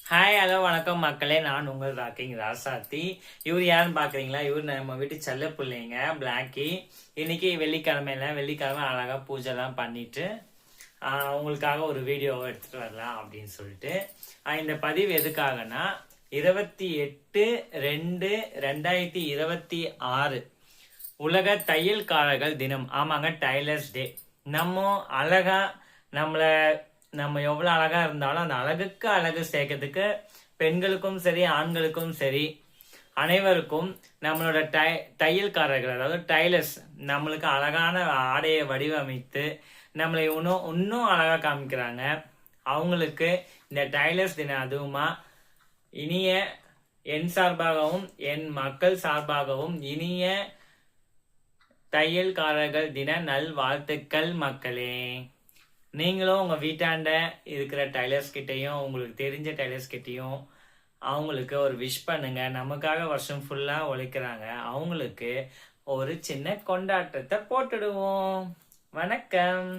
Hi hello வணக்கம் மக்களே, நான் உங்கள் ராக்கிங் ராசாத்தி. இவர் யாருன்னு பார்க்குறீங்களா? இவர் நம்ம வீட்டு செல்ல பிள்ளைங்க பிளாக்கி. இன்னைக்கு வெள்ளிக்கிழமை அழகாக பூஜைலாம் பண்ணிட்டு உங்களுக்காக ஒரு வீடியோவை எடுத்துகிட்டு வரலாம் அப்படின்னு சொல்லிட்டு இந்த பதிவு எதுக்காகனா 28/2/2026 உலக தையல்காரர்கள் தினம். ஆமாங்க, டைலர்ஸ் டே. நம்ம அழகா நம்ம எவ்வளோ அழகா இருந்தாலும் அந்த அழகுக்கு அழகு சேர்க்கறதுக்கு பெண்களுக்கும் சரி ஆண்களுக்கும் சரி அனைவருக்கும் நம்மளோட தையல்காரர்கள், அதாவது டைலர்ஸ், நம்மளுக்கு அழகான ஆடையை வடிவமைத்து நம்மளை இன்னும் அழகா காமிக்கிறாங்க. அவங்களுக்கு இந்த டைலர்ஸ் தினம் அதுவுமா இனிய என் சார்பாகவும் என் மக்கள் சார்பாகவும் இனிய தையல்காரர்கள் தின நல் வாழ்த்துக்கள் மக்களே. நீங்களும் உங்கள் வீட்டாண்ட இருக்கிற டைலர்ஸ் கிட்டையும் உங்களுக்கு தெரிஞ்ச டைலர்ஸ் கிட்டையும் அவங்களுக்கு ஒரு விஷ் பண்ணுங்க. நமக்காக வருஷம் ஃபுல்லாக உழைக்கிறாங்க, அவங்களுக்கு ஒரு சின்ன கொண்டாட்டத்தை போட்டுடுவோம். வணக்கம்.